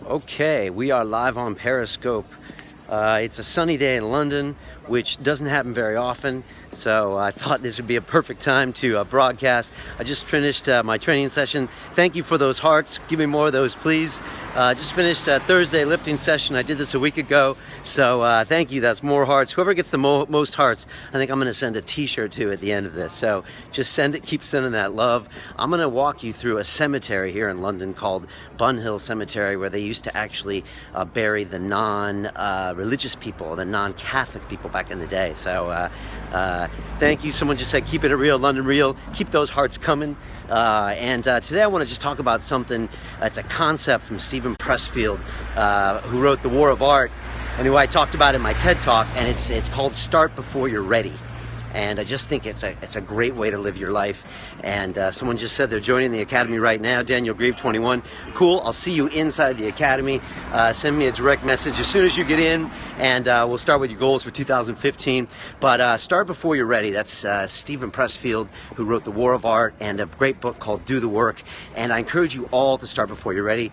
Okay, we are live on Periscope. It's a sunny day in London, which doesn't happen very often, so I thought this would be a perfect time to broadcast. I just finished my training session. Thank you for those hearts. Give me more of those, please. Just finished a Thursday lifting session. I did this a week ago, so thank you. That's more hearts. Whoever gets the most hearts, I think I'm going to send a t-shirt to at the end of this. So just send it, keep sending that love. I'm going to walk you through a cemetery here in London called Bunhill Cemetery, where they used to actually bury the non-religious people, the non-Catholic people back in the day. So thank you. Someone just said, keep it real, London real. Keep those hearts coming. And today I want to just talk about something. It's a concept from Steven Pressfield, who wrote The War of Art, and who I talked about in my TED Talk, and it's called Start Before You're Ready. And I just think it's a great way to live your life. And someone just said they're joining the Academy right now. Daniel Grieve 21. Cool. I'll see you inside the Academy. Send me a direct message as soon as you get in, and we'll start with your goals for 2015. But start before you're ready. That's Steven Pressfield, who wrote The War of Art and a great book called Do the Work. And I encourage you all to start before you're ready.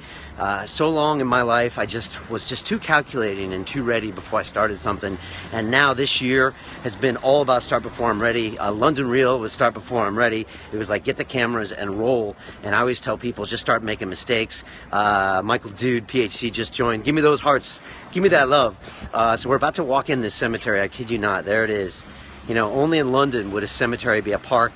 So long in my life, I was just too calculating and too ready before I started something. And now this year has been all about start before I'm ready. London Real was start before I'm ready. It was like get the cameras and roll. And I always tell people, just start making mistakes. Michael Dude, PhD, just joined. Give me those hearts. Give me that love. So we're about to walk in this cemetery. I kid you not. There it is. You know, only in London would a cemetery be a park.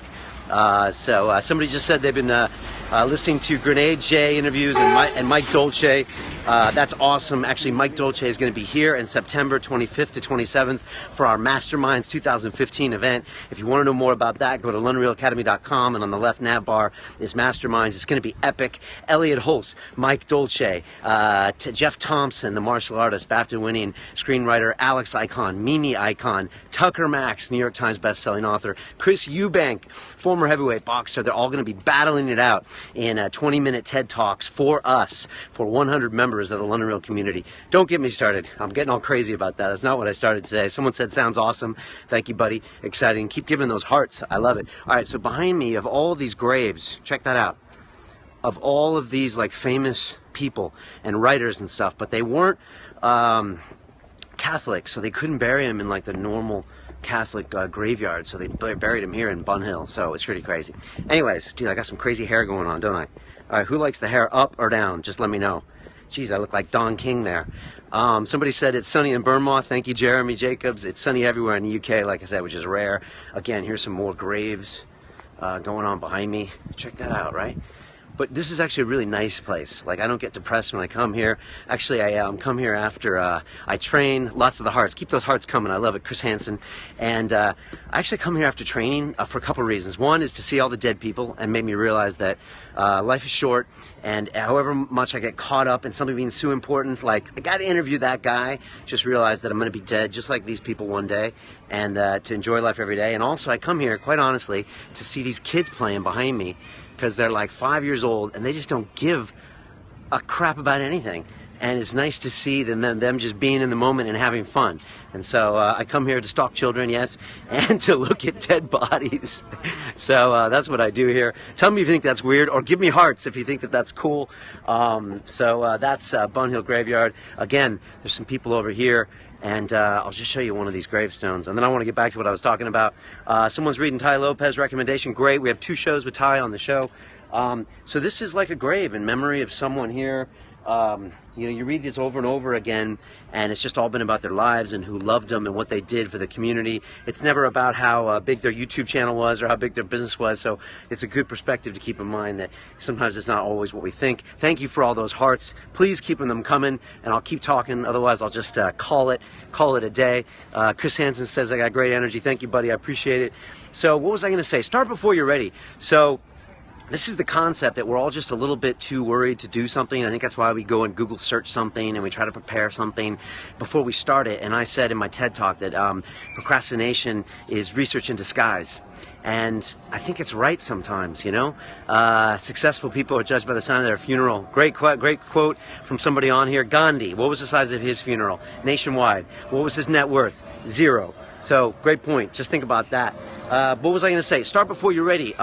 So somebody just said they've been listening to Grenade J interviews and Mike Dolce. That's awesome. Actually, Mike Dolce is going to be here in September 25th to 27th for our Masterminds 2015 event. If you want to know more about that, go to LondonRealAcademy.com, and on the left nav bar is Masterminds. It's going to be epic. Elliot Holtz, Mike Dolce, Jeff Thompson, the martial artist, BAFTA-winning screenwriter, Alex Icon, Mimi Icon, Tucker Max, New York Times bestselling author, Chris Eubank, former heavyweight boxer. They're all going to be battling it out in 20-minute TED Talks for us, for 100 members of the London Real community. Don't get me started. I'm getting all crazy about that. That's not what I started today. Someone said, sounds awesome. Thank you, buddy. Exciting. Keep giving those hearts. I love it. All right, so behind me, of all these graves, check that out, of all of these like famous people and writers and stuff, but they weren't Catholic, so they couldn't bury them in like the normal Catholic graveyard, so they buried him here in Bunhill. So it's pretty crazy. Anyways, dude, I got some crazy hair going on, don't I? All right, who likes the hair up or down? Just let me know. Geez, I look like Don King there. Somebody said it's sunny in Bournemouth. Thank you, Jeremy Jacobs. It's sunny everywhere in the UK, like I said, which is rare. Again, here's some more graves going on behind me. Check that out, right? But this is actually a really nice place. Like, I don't get depressed when I come here. Actually, I come here after I train. Lots of the hearts. Keep those hearts coming. I love it. Chris Hansen. And I actually come here after training for a couple of reasons. One is to see all the dead people and make me realize that life is short. And however much I get caught up in something being so important, like, I got to interview that guy, just realize that I'm going to be dead just like these people one day, and to enjoy life every day. And also, I come here, quite honestly, to see these kids playing behind me, because they're like 5 years old and they just don't give a crap about anything. And it's nice to see them just being in the moment and having fun. And so I come here to stalk children, yes, and to look at dead bodies. So that's what I do here. Tell me if you think that's weird, or give me hearts if you think that that's cool. So that's Bunhill Graveyard. Again, there's some people over here. And I'll just show you one of these gravestones. And then I want to get back to what I was talking about. Someone's reading Ty Lopez recommendation. Great. We have 2 shows with Ty on the show. So this is like a grave in memory of someone here. You know, you read this over and over again, and it's just all been about their lives and who loved them and what they did for the community. It's never about how big their YouTube channel was or how big their business was. So it's a good perspective to keep in mind that sometimes it's not always what we think. Thank you for all those hearts. Please keep them coming, and I'll keep talking. Otherwise, I'll just call it a day. Chris Hansen says, I got great energy. Thank you, buddy. I appreciate it. So what was I going to say? Start before you're ready. So this is the concept that we're all just a little bit too worried to do something. I think that's why we go and Google search something and we try to prepare something before we start it. And I said in my TED Talk that procrastination is research in disguise. And I think it's right sometimes, you know. Successful people are judged by the sign of their funeral. Great quote from somebody on here. Gandhi, what was the size of his funeral? Nationwide. What was his net worth? 0. So great point. Just think about that. What was I going to say? Start before you're ready.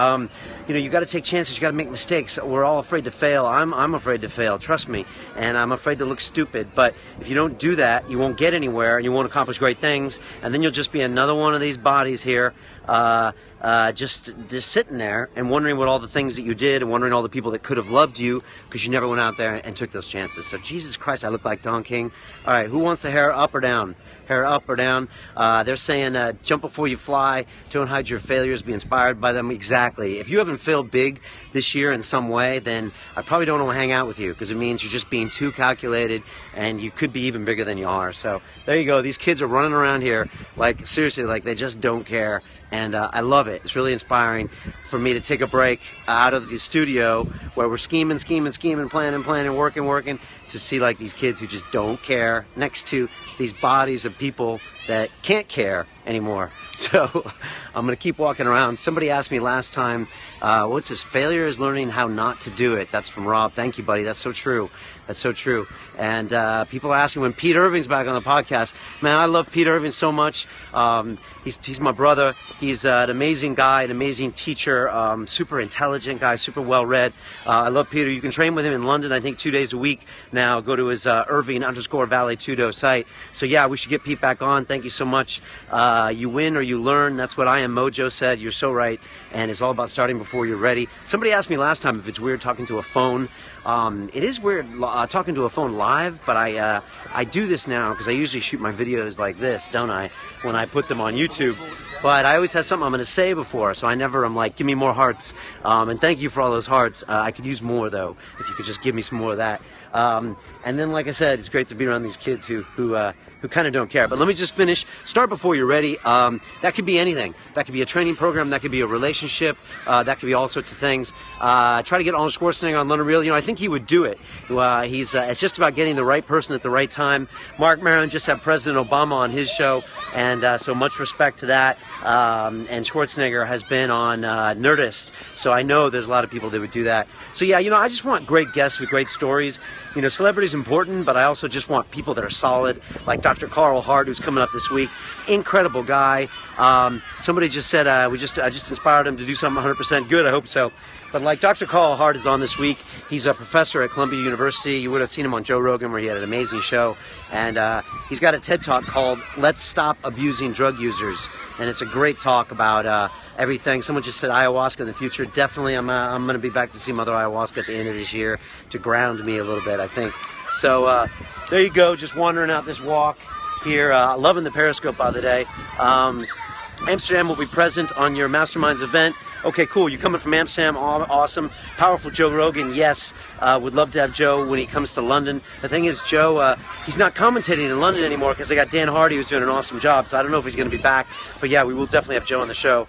You got to take chances. You got to make mistakes. We're all afraid to fail. I'm afraid to fail. Trust me. And I'm afraid to look stupid. But if you don't do that, you won't get anywhere, and you won't accomplish great things. And then you'll just be another one of these bodies here, just sitting there and wondering what all the things that you did, and wondering all the people that could have loved you because you never went out there and took those chances. So Jesus Christ, I look like Don King. All right, who wants the hair up or down? Hair up or down? They're saying jump before you fly. Don't hide your failures. Be inspired by them. Exactly. If you haven't failed big this year in some way, then I probably don't want to hang out with you, because it means you're just being too calculated, and you could be even bigger than you are. So there you go. These kids are running around here like, seriously, like they just don't care. And I love it. It's really inspiring for me to take a break out of the studio where we're scheming, planning, working, to see like these kids who just don't care next to these bodies of people that can't care anymore. So I'm going to keep walking around. Somebody asked me last time, what's this? Failure is learning how not to do it. That's from Rob. Thank you, buddy. That's so true. That's so true. And people are asking when Pete Irving's back on the podcast. Man, I love Pete Irving so much. He's my brother. He's an amazing guy, an amazing teacher, super intelligent guy, super well-read. I love Peter. You can train with him in London, I think 2 days a week now. Go to his Irving_Valley Tudo site. So yeah, we should get Pete back on. Thank you so much. You win or you learn. That's what I Am Mojo said. You're so right. And it's all about starting before you're ready. Somebody asked me last time if it's weird talking to a phone. It is weird talking to a phone live, but I do this now because I usually shoot my videos like this, don't I, when I put them on YouTube. But I always have something I'm going to say before, so I never am like, give me more hearts. And thank you for all those hearts. I could use more, though, if you could just give me some more of that. And then, like I said, it's great to be around these kids who kind of don't care. But let me just finish. Start before you're ready. That could be anything. That could be a training program. That could be a relationship. That could be all sorts of things. Try to get Arnold Schwarzenegger on London Real. I think he would do it. It's just about getting the right person at the right time. Mark Maron just had President Obama on his show, and so much respect to that. And Schwarzenegger has been on Nerdist, so I know there's a lot of people that would do that. So yeah, I just want great guests with great stories. Celebrity is important, but I also just want people that are solid, like Dr. Carl Hart, who's coming up this week. Incredible guy. Somebody just said I just inspired him to do something 100% good. I hope so. But like Dr. Carl Hart is on this week. He's a professor at Columbia University. You would have seen him on Joe Rogan, where he had an amazing show. And he's got a TED Talk called Let's Stop Abusing Drug Users. And it's a great talk about everything. Someone just said ayahuasca in the future. Definitely, I'm going to be back to see Mother Ayahuasca at the end of this year to ground me a little bit, I think. So there you go, just wandering out this walk here. Loving the Periscope, by the day. Amsterdam will be present on your Masterminds event. Okay, cool. You're coming from Amsterdam. Awesome. Powerful Joe Rogan. Yes. Would love to have Joe when he comes to London. The thing is, Joe, he's not commentating in London anymore because they got Dan Hardy, who's doing an awesome job. So I don't know if he's going to be back. But yeah, we will definitely have Joe on the show.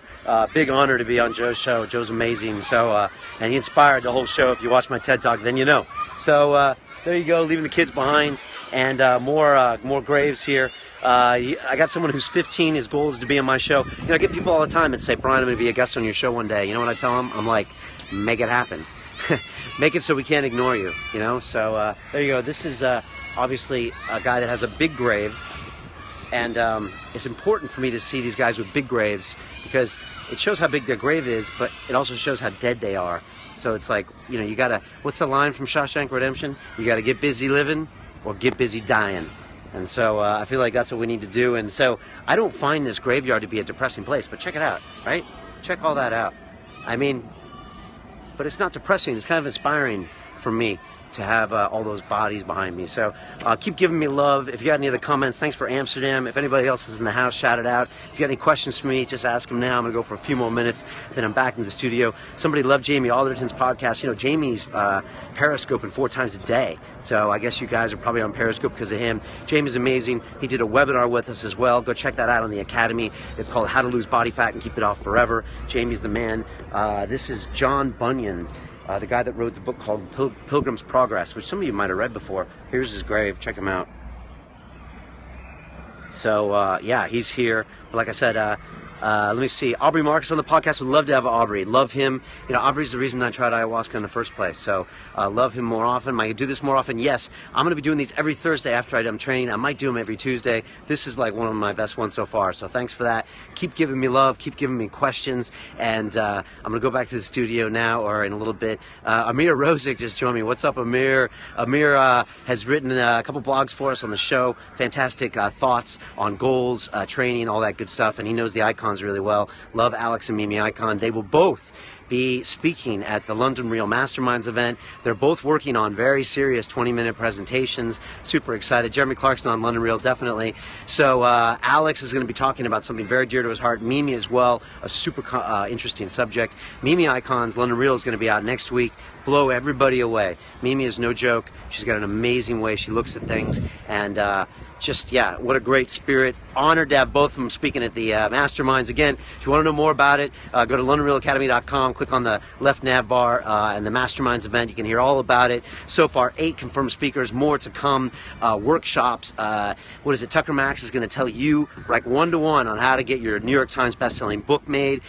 Big honor to be on Joe's show. Joe's amazing. So, and he inspired the whole show. If you watch my TED Talk, then you know. So there you go, leaving the kids behind. And more graves here. I got someone who's 15. His goal is to be on my show. I get people all the time that say, Brian, I'm going to be a guest on your show one day. You know what I tell them? I'm like, make it happen. Make it so we can't ignore you, So there you go. This is obviously a guy that has a big grave. And it's important for me to see these guys with big graves because it shows how big their grave is, but it also shows how dead they are. So it's like, you got to, what's the line from Shawshank Redemption? You got to get busy living or get busy dying. And so I feel like that's what we need to do. And so I don't find this graveyard to be a depressing place, but check it out, right? Check all that out. I mean, but it's not depressing. It's kind of inspiring for me to have all those bodies behind me. So keep giving me love. If you got any other comments, thanks for Amsterdam. If anybody else is in the house, shout it out. If you got any questions for me, just ask them now. I'm going to go for a few more minutes, then I'm back in the studio. Somebody loved Jamie Alderton's podcast. Jamie's Periscoping 4 times a day. So I guess you guys are probably on Periscope because of him. Jamie's amazing. He did a webinar with us as well. Go check that out on the Academy. It's called How to Lose Body Fat and Keep It Off Forever. Jamie's the man. This is John Bunyan. The guy that wrote the book called Pilgrim's Progress, which some of you might have read before. Here's his grave. Check him out. So, yeah, he's here. But like I said, Let me see. Aubrey Marcus on the podcast. Would love to have Aubrey. Love him. You know, Aubrey's the reason I tried ayahuasca in the first place. So love him more often. Am I going to do this more often? Yes. I'm going to be doing these every Thursday after I'm training. I might do them every Tuesday. This is like one of my best ones so far. So thanks for that. Keep giving me love. Keep giving me questions. And I'm going to go back to the studio now or in a little bit. Amir Rosic just joined me. What's up, Amir? Amir has written a couple blogs for us on the show. Fantastic thoughts on goals, training, all that good stuff. And he knows the icons really well. Love Alex and Mimi Icon. They will both be speaking at the London Real Masterminds event. They're both working on very serious 20-minute presentations. Super excited. Jeremy Clarkson on London Real, definitely. So Alex is going to be talking about something very dear to his heart. Mimi as well, a super interesting subject. Mimi Icons, London Real is going to be out next week. Blow everybody away. Mimi is no joke. She's got an amazing way she looks at things, and just, yeah, what a great spirit. Honored to have both of them speaking at the Masterminds. Again, if you want to know more about it, go to LondonRealAcademy.com, click on the left nav bar and the Masterminds event. You can hear all about it. So far, 8 confirmed speakers, more to come, workshops. What is it? Tucker Max is going to tell you, like one-to-one, on how to get your New York Times bestselling book made.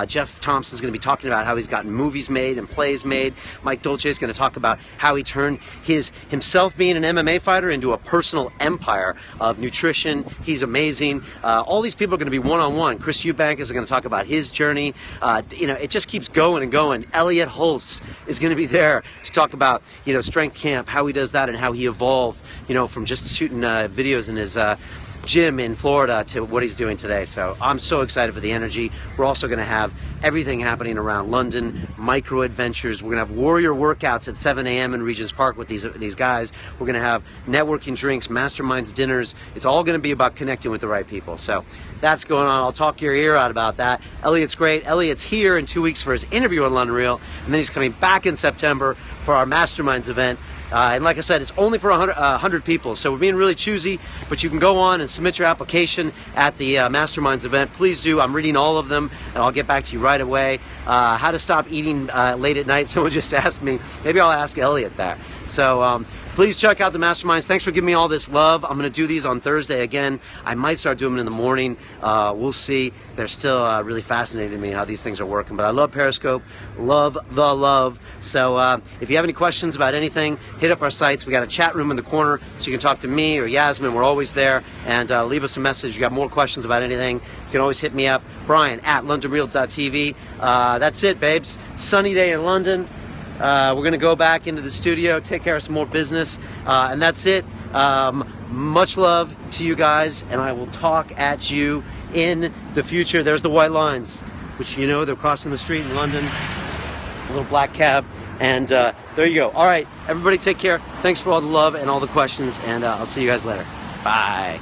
Jeff Thompson is going to be talking about how he's gotten movies made and plays made. Mike Dolce is going to talk about how he turned himself being an MMA fighter into a personal empire of nutrition. He's amazing. All these people are going to be one-on-one. Chris Eubank is going to talk about his journey. You know, it just keeps going and going. Elliot Holtz is going to be there to talk about, you know, strength camp, how he does that and how he evolved, you know, from just shooting videos in his gym in Florida to what he's doing today. So I'm so excited for the energy. We're also going to have everything happening around London, micro adventures. We're going to have warrior workouts at 7 a.m. in Regent's Park with these guys. We're going to have networking drinks, masterminds, dinners. It's all going to be about connecting with the right people. So that's going on. I'll talk your ear out about that. Elliot's great. Elliot's here in 2 weeks for his interview on London Real, and then he's coming back in September for our Masterminds event. And like I said, it's only for 100 people, so we're being really choosy, but you can go on and submit your application at the Masterminds event. Please do. I'm reading all of them, and I'll get back to you right away. How to stop eating late at night. Someone just asked me. Maybe I'll ask Elliot that. So please check out the Masterminds. Thanks for giving me all this love. I'm going to do these on Thursday again. I might start doing them in the morning. We'll see. They're still really fascinating to me how these things are working. But I love Periscope. Love the love. So if you have any questions about anything, hit up our sites. We got a chat room in the corner, so you can talk to me or Yasmin. We're always there. And leave us a message. If you got more questions about anything, you can always hit me up. Brian at LondonReal.tv. That's it, babes. Sunny day in London. We're going to go back into the studio, take care of some more business, and that's it. Much love to you guys, and I will talk at you in the future. There's the white lines, which, you know, they're crossing the street in London. A little black cab, and there you go. All right, everybody take care. Thanks for all the love and all the questions, and I'll see you guys later. Bye.